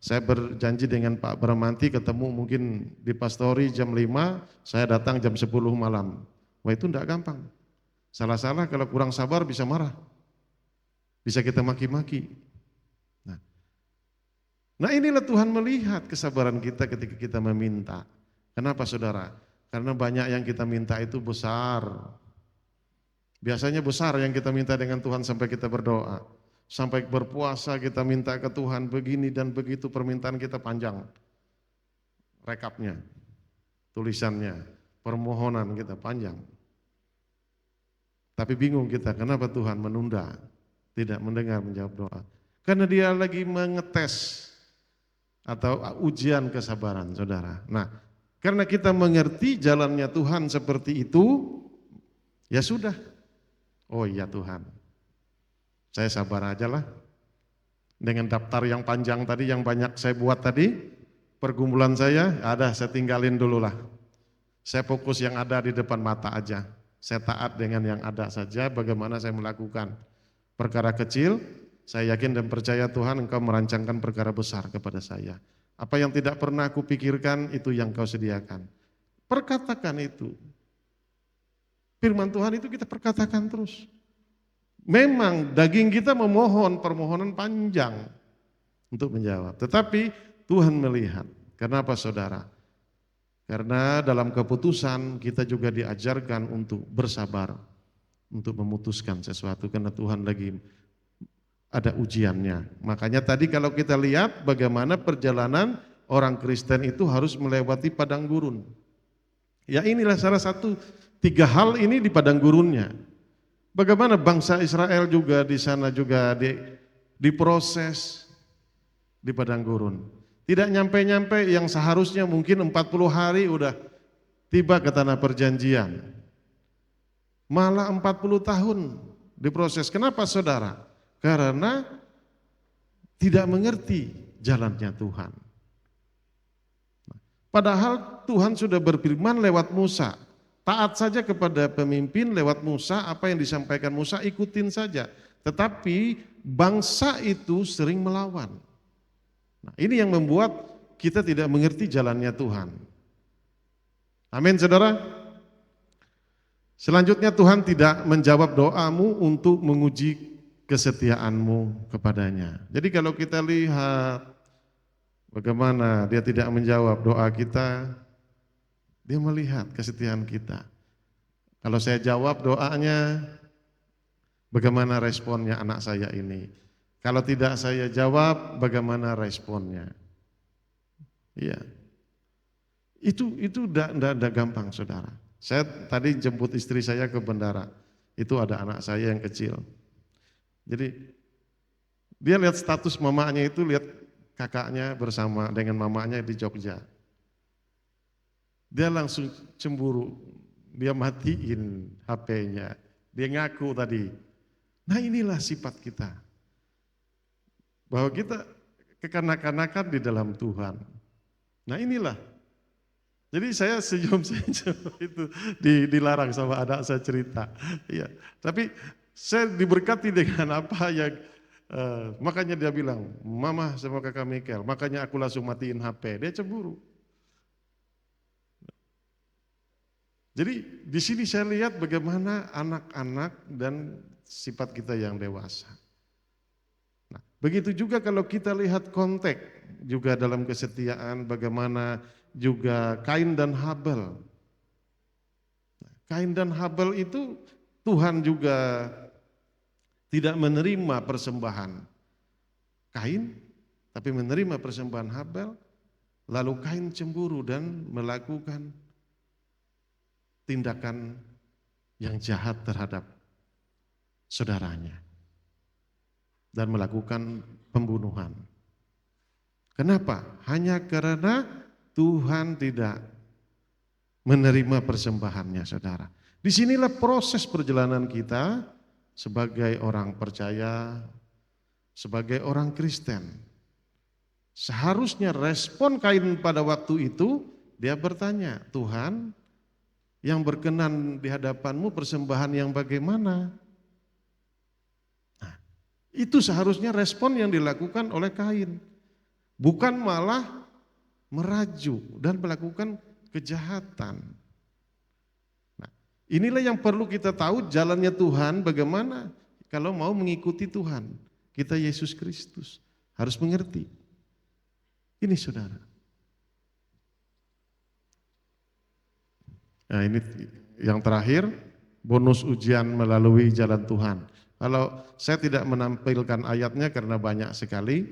Saya berjanji dengan Pak Bramanti ketemu mungkin di Pastori jam 5, saya datang jam 10 malam. Wah itu enggak gampang. Salah-salah kalau kurang sabar bisa marah. Bisa kita maki-maki. Nah inilah Tuhan melihat kesabaran kita ketika kita meminta. Kenapa saudara? Karena banyak yang kita minta itu besar. Biasanya besar yang kita minta dengan Tuhan sampai kita berdoa. Sampai berpuasa kita minta ke Tuhan begini dan begitu, permintaan kita panjang. Rekapnya, tulisannya, permohonan kita panjang. Tapi bingung kita, kenapa Tuhan menunda, tidak mendengar menjawab doa. Karena dia lagi mengetes atau ujian kesabaran saudara. Nah, karena kita mengerti jalannya Tuhan seperti itu, ya sudah. Oh iya Tuhan, saya sabar aja lah. Dengan daftar yang panjang tadi, yang banyak saya buat tadi, pergumulan saya tinggalin dulu lah. Saya fokus yang ada di depan mata aja. Saya taat dengan yang ada saja, bagaimana saya melakukan. Perkara kecil, saya yakin dan percaya Tuhan Engkau merancangkan perkara besar kepada saya. Apa yang tidak pernah aku pikirkan, itu yang Kau sediakan. Perkatakan itu. Firman Tuhan itu kita perkatakan terus. Memang daging kita memohon permohonan panjang untuk menjawab. Tetapi Tuhan melihat. Kenapa saudara? Karena dalam keputusan kita juga diajarkan untuk bersabar. Untuk memutuskan sesuatu. Karena Tuhan lagi ada ujiannya. Makanya tadi kalau kita lihat bagaimana perjalanan orang Kristen itu harus melewati padang gurun. Ya inilah salah satu 3 hal ini di padang gurunnya. Bagaimana bangsa Israel juga di sana juga diproses di padang gurun. Tidak nyampe-nyampe yang seharusnya mungkin 40 hari udah tiba ke tanah perjanjian. Malah 40 tahun diproses. Kenapa saudara? Karena tidak mengerti jalannya Tuhan. Padahal Tuhan sudah berfirman lewat Musa. Taat saja kepada pemimpin lewat Musa, apa yang disampaikan Musa ikutin saja. Tetapi bangsa itu sering melawan. Nah, ini yang membuat kita tidak mengerti jalannya Tuhan. Amin saudara. Selanjutnya Tuhan tidak menjawab doamu untuk menguji kesetiaanmu kepadanya. Jadi kalau kita lihat bagaimana dia tidak menjawab doa kita, dia melihat kesetiaan kita. Kalau saya jawab doanya, bagaimana responnya anak saya ini? Kalau tidak saya jawab, bagaimana responnya? Iya. Itu tidak gampang saudara. Saya tadi jemput istri saya ke bandara. Itu ada anak saya yang kecil. Jadi dia lihat status mamanya itu, lihat kakaknya bersama dengan mamanya di Jogja. Dia langsung cemburu, dia matiin HP-nya, dia ngaku tadi. Nah inilah sifat kita, bahwa kita kekanak-kanakan di dalam Tuhan. Nah inilah, jadi saya senyum itu dilarang sama anak saya cerita. Iya, tapi saya diberkati dengan apa yang, makanya dia bilang, Mama sama kakak Michael, makanya aku langsung matiin HP, dia cemburu. Jadi di sini saya lihat bagaimana anak-anak dan sifat kita yang dewasa. Nah, begitu juga kalau kita lihat konteks juga dalam kesetiaan, bagaimana juga Kain dan Habel. Kain dan Habel itu Tuhan juga tidak menerima persembahan Kain, tapi menerima persembahan Habel. Lalu Kain cemburu dan melakukan tindakan yang jahat terhadap saudaranya dan melakukan pembunuhan. Kenapa? Hanya karena Tuhan tidak menerima persembahannya, saudara. Disinilah proses perjalanan kita sebagai orang percaya, sebagai orang Kristen. Seharusnya respon Kain pada waktu itu, dia bertanya, Tuhan, yang berkenan di hadapanmu persembahan yang bagaimana? Nah, itu seharusnya respon yang dilakukan oleh Kain. bukan malah merajuk dan melakukan kejahatan. Nah, inilah yang perlu kita tahu jalannya Tuhan bagaimana kalau mau mengikuti Tuhan. Kita Yesus Kristus harus mengerti. Ini saudara. Nah ini yang terakhir, bonus ujian melalui jalan Tuhan. Kalau saya tidak menampilkan ayatnya karena banyak sekali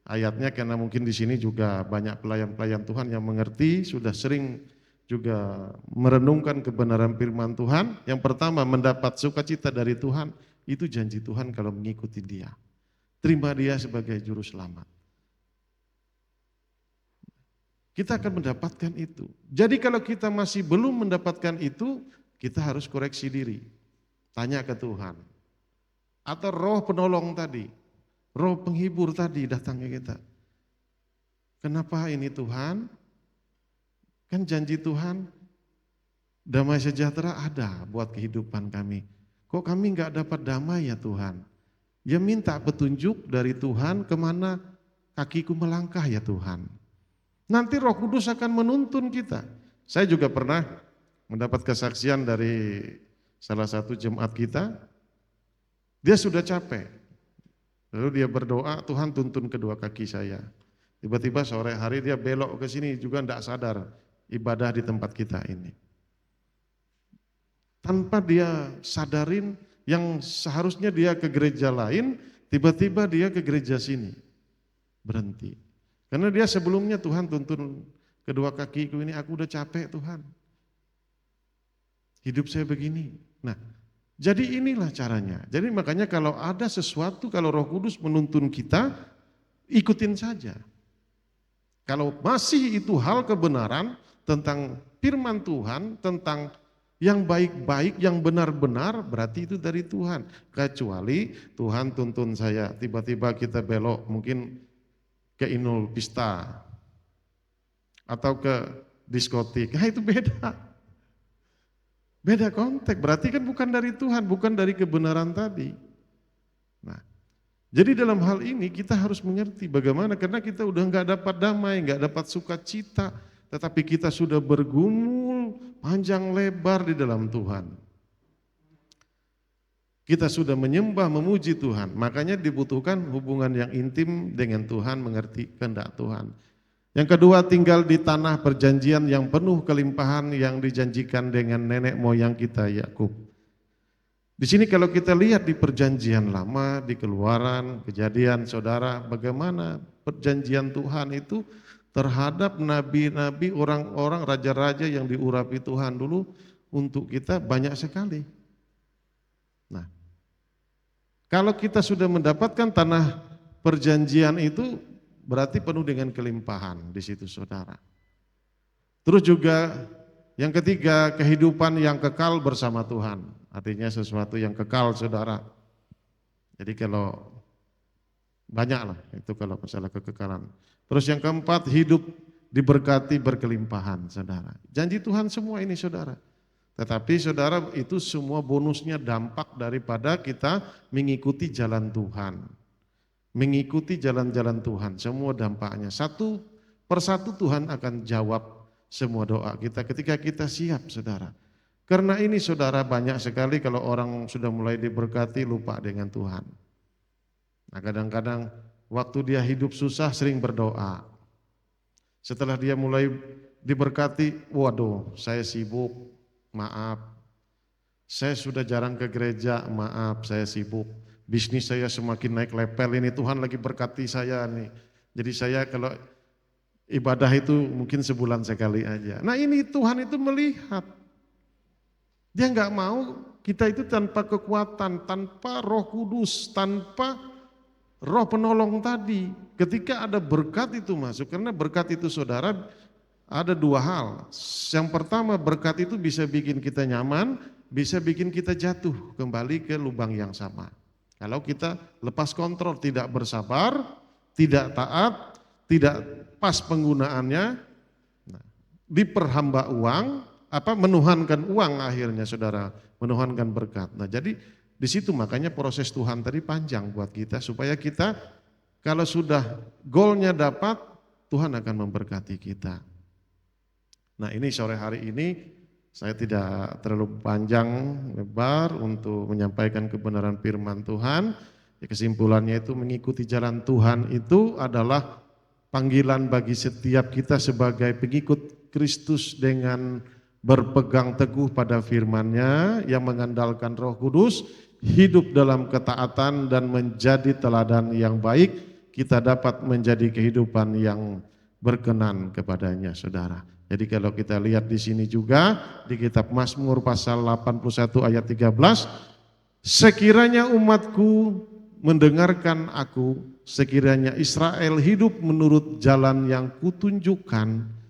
ayatnya, karena mungkin di sini juga banyak pelayan-pelayan Tuhan yang mengerti, sudah sering juga merenungkan kebenaran firman Tuhan. Yang pertama, mendapat sukacita dari Tuhan, itu janji Tuhan kalau mengikuti Dia. Terima Dia sebagai juru selamat. Kita akan mendapatkan itu. Jadi kalau kita masih belum mendapatkan itu, kita harus koreksi diri. Tanya ke Tuhan. Atau roh penolong tadi, roh penghibur tadi datang ke kita. Kenapa ini Tuhan? Kan janji Tuhan, damai sejahtera ada buat kehidupan kami. Kok kami enggak dapat damai ya Tuhan? Ya minta petunjuk dari Tuhan kemana kakiku melangkah ya Tuhan. Nanti Roh Kudus akan menuntun kita. Saya juga pernah mendapat kesaksian dari salah satu jemaat kita. Dia sudah capek. Lalu dia berdoa, Tuhan tuntun kedua kaki saya. Tiba-tiba sore hari dia belok ke sini juga tidak sadar ibadah di tempat kita ini. Tanpa dia sadarin yang seharusnya dia ke gereja lain, tiba-tiba dia ke gereja sini. Berhenti. Karena dia sebelumnya Tuhan tuntun kedua kakiku ini, aku udah capek Tuhan. Hidup saya begini. Nah, jadi inilah caranya. Jadi makanya kalau ada sesuatu, kalau Roh Kudus menuntun kita, ikutin saja. Kalau masih itu hal kebenaran tentang firman Tuhan, tentang yang baik-baik, yang benar-benar, berarti itu dari Tuhan. Kecuali Tuhan tuntun saya, tiba-tiba kita belok mungkin ke Inul Pista atau ke diskotik, nah itu beda. Beda konteks, berarti kan bukan dari Tuhan, bukan dari kebenaran tadi. Nah, jadi dalam hal ini kita harus mengerti bagaimana, karena kita udah nggak dapat damai, nggak dapat sukacita, tetapi kita sudah bergumul panjang lebar di dalam Tuhan. Kita sudah menyembah, memuji Tuhan, makanya dibutuhkan hubungan yang intim dengan Tuhan, mengerti kehendak Tuhan. Yang kedua, tinggal di tanah perjanjian yang penuh kelimpahan yang dijanjikan dengan nenek moyang kita Yakub. Di sini kalau kita lihat di perjanjian lama, di Keluaran, Kejadian, saudara, bagaimana perjanjian Tuhan itu terhadap nabi-nabi, orang-orang, raja-raja yang diurapi Tuhan dulu untuk kita banyak sekali. Nah, kalau kita sudah mendapatkan tanah perjanjian itu, berarti penuh dengan kelimpahan di situ saudara. Terus juga yang ketiga, kehidupan yang kekal bersama Tuhan. Artinya sesuatu yang kekal saudara. Jadi kalau banyak lah itu kalau masalah kekekalan. Terus yang keempat, hidup diberkati berkelimpahan saudara. Janji Tuhan semua ini saudara. Tetapi saudara itu semua bonusnya dampak daripada kita mengikuti jalan Tuhan. Mengikuti jalan-jalan Tuhan, semua dampaknya. Satu persatu Tuhan akan jawab semua doa kita ketika kita siap saudara. Karena ini saudara banyak sekali kalau orang sudah mulai diberkati lupa dengan Tuhan. Nah kadang-kadang waktu dia hidup susah sering berdoa. Setelah dia mulai diberkati, waduh saya sibuk, maaf. Saya sudah jarang ke gereja, maaf saya sibuk. Bisnis saya semakin naik level ini, Tuhan lagi berkati saya nih. Jadi saya kalau ibadah itu mungkin sebulan sekali aja. Nah ini Tuhan itu melihat. Dia nggak mau kita itu tanpa kekuatan, tanpa Roh Kudus, tanpa Roh penolong tadi. Ketika ada berkat itu masuk, karena berkat itu saudara ada dua hal. Yang pertama berkat itu bisa bikin kita nyaman, bisa bikin kita jatuh kembali ke lubang yang sama. Kalau kita lepas kontrol, tidak bersabar, tidak taat, tidak pas penggunaannya, nah, diperhamba uang, menuhankan uang akhirnya saudara, menuhankan berkat. Nah jadi di situ makanya proses Tuhan tadi panjang buat kita supaya kita kalau sudah goalnya dapat, Tuhan akan memberkati kita. Nah ini sore hari ini saya tidak terlalu panjang lebar untuk menyampaikan kebenaran firman Tuhan. Kesimpulannya itu mengikuti jalan Tuhan itu adalah panggilan bagi setiap kita sebagai pengikut Kristus dengan berpegang teguh pada firman-Nya yang mengandalkan Roh Kudus, hidup dalam ketaatan dan menjadi teladan yang baik, kita dapat menjadi kehidupan yang berkenan kepadanya, saudara. Jadi kalau kita lihat di sini juga di kitab Mazmur pasal 81 ayat 13, sekiranya umatku mendengarkan aku, sekiranya Israel hidup menurut jalan yang kutunjukkan.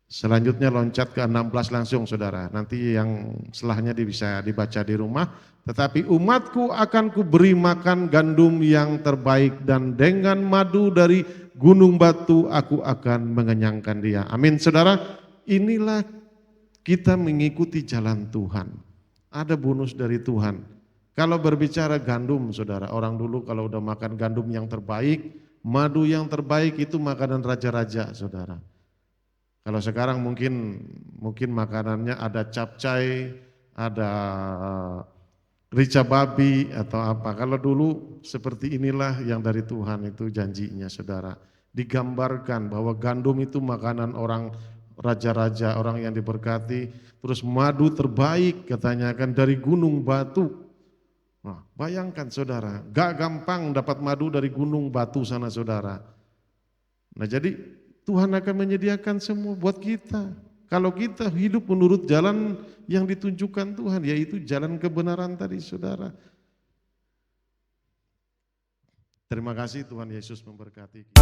Selanjutnya loncat ke 16 langsung saudara, nanti yang setelahnya bisa dibaca di rumah. Tetapi umatku akan kuberi makan gandum yang terbaik dan dengan madu dari gunung batu aku akan mengenyangkan dia. Amin saudara, inilah kita mengikuti jalan Tuhan. Ada bonus dari Tuhan. Kalau berbicara gandum saudara, orang dulu kalau udah makan gandum yang terbaik, madu yang terbaik itu makanan raja-raja saudara. Kalau sekarang mungkin makanannya ada capcay, ada rica babi atau apa. Kalau dulu seperti inilah yang dari Tuhan itu janjinya saudara. Digambarkan bahwa gandum itu makanan orang raja-raja, orang yang diberkati. Terus madu terbaik katanya kan dari gunung batu. Nah, bayangkan saudara, gak gampang dapat madu dari gunung batu sana saudara. Nah jadi Tuhan akan menyediakan semua buat kita. Kalau kita hidup menurut jalan yang ditunjukkan Tuhan, yaitu jalan kebenaran tadi saudara. Terima kasih, Tuhan Yesus memberkati kita.